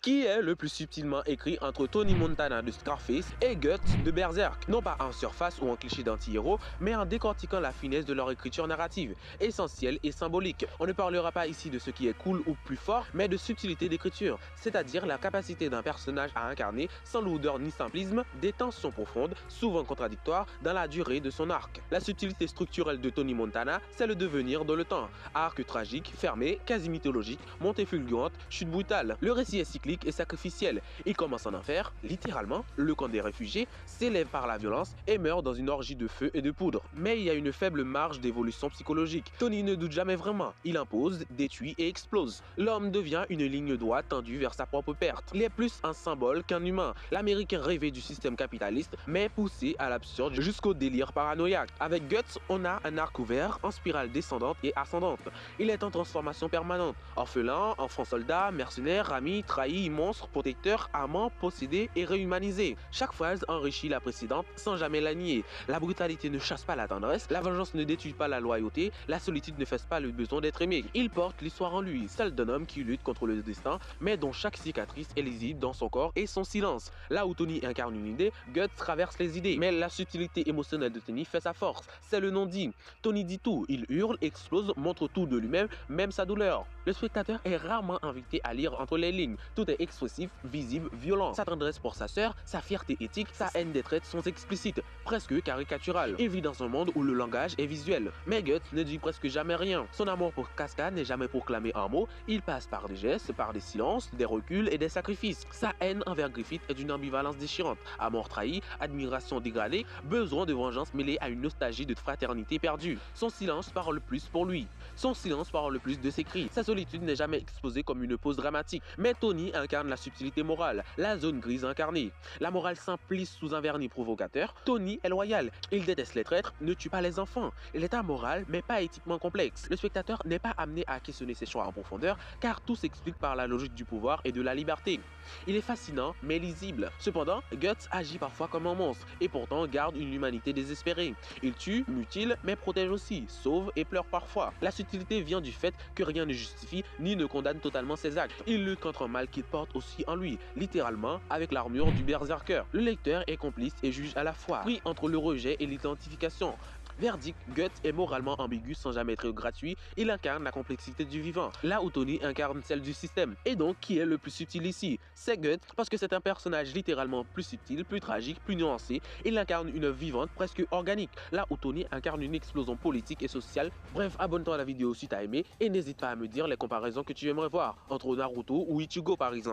Qui est le plus subtilement écrit entre Tony Montana de Scarface et Guts de Berserk? Non pas en surface ou en cliché d'anti-héros, mais en décortiquant la finesse de leur écriture narrative, essentielle et symbolique. On ne parlera pas ici de ce qui est cool ou plus fort, mais de subtilité d'écriture, c'est-à-dire la capacité d'un personnage à incarner, sans lourdeur ni simplisme, des tensions profondes, souvent contradictoires, dans la durée de son arc. La subtilité structurelle de Tony Montana, c'est le devenir dans le temps. Arc tragique, fermé, quasi mythologique, montée fulgurante, chute brutale. Le récit est cyclique et sacrificiel. Il commence en enfer, littéralement, le camp des réfugiés, s'élève par la violence et meurt dans une orgie de feu et de poudre. Mais il y a une faible marge d'évolution psychologique. Tony ne doute jamais vraiment. Il impose, détruit et explose. L'homme devient une ligne droite tendue vers sa propre perte. Il est plus un symbole qu'un humain. L'Américain rêvé du système capitaliste, mais poussé à l'absurde jusqu'au délire paranoïaque. Avec Guts, on a un arc ouvert, en spirale descendante et ascendante. Il est en transformation permanente. Orphelin, enfant soldat, mercenaire, ami, trahi, monstre, protecteur, amant, possédé et réhumanisé. Chaque phrase enrichit la précédente sans jamais la nier. La brutalité ne chasse pas la tendresse, la vengeance ne détruit pas la loyauté, la solitude ne fesse pas le besoin d'être aimé. Il porte l'histoire en lui, celle d'un homme qui lutte contre le destin, mais dont chaque cicatrice est lisible dans son corps et son silence. Là où Tony incarne une idée, Guts traverse les idées. Mais la subtilité émotionnelle de Tony fait sa force. C'est le non-dit. Tony dit tout, il hurle, explose, montre tout de lui-même, même sa douleur. Le spectateur est rarement invité à lire entre les lignes. Tout est expressif, visible, violent. Sa tendresse pour sa sœur, sa fierté éthique, sa haine des traites sont explicites, presque caricaturales. Il vit dans un monde où le langage est visuel. Mais Guts ne dit presque jamais rien. Son amour pour Casca n'est jamais proclamé en mots. Il passe par des gestes, par des silences, des reculs et des sacrifices. Sa haine envers Griffith est d'une ambivalence déchirante. Amour trahi, admiration dégradée, besoin de vengeance mêlé à une nostalgie de fraternité perdue. Son silence parle plus pour lui. Son silence parle plus de ses cris. Sa solitude n'est jamais exposée comme une pause dramatique. Mais Tony incarne la subtilité morale, la zone grise incarnée. La morale simpliste sous un vernis provocateur. Tony est loyal. Il déteste les traîtres, ne tue pas les enfants. Il est amoral, mais pas éthiquement complexe. Le spectateur n'est pas amené à questionner ses choix en profondeur, car tout s'explique par la logique du pouvoir et de la liberté. Il est fascinant, mais lisible. Cependant, Guts agit parfois comme un monstre, et pourtant garde une humanité désespérée. Il tue, mutile, mais protège aussi, sauve et pleure parfois. La subtilité vient du fait que rien ne justifie ni ne condamne totalement ses actes. Il lutte contre un mal qu'il porte aussi en lui, littéralement avec l'armure du berserker. Le lecteur est complice et juge à la fois, pris entre le rejet et l'identification. Verdict, Guts est moralement ambigu sans jamais être gratuit, il incarne la complexité du vivant, là où Tony incarne celle du système. Et donc, qui est le plus subtil ici? C'est Guts, parce que c'est un personnage littéralement plus subtil, plus tragique, plus nuancé, il incarne une vivante presque organique, là où Tony incarne une explosion politique et sociale. Bref, abonne-toi à la vidéo si t'as aimé, et n'hésite pas à me dire les comparaisons que tu aimerais voir, entre Naruto ou Ichigo par exemple.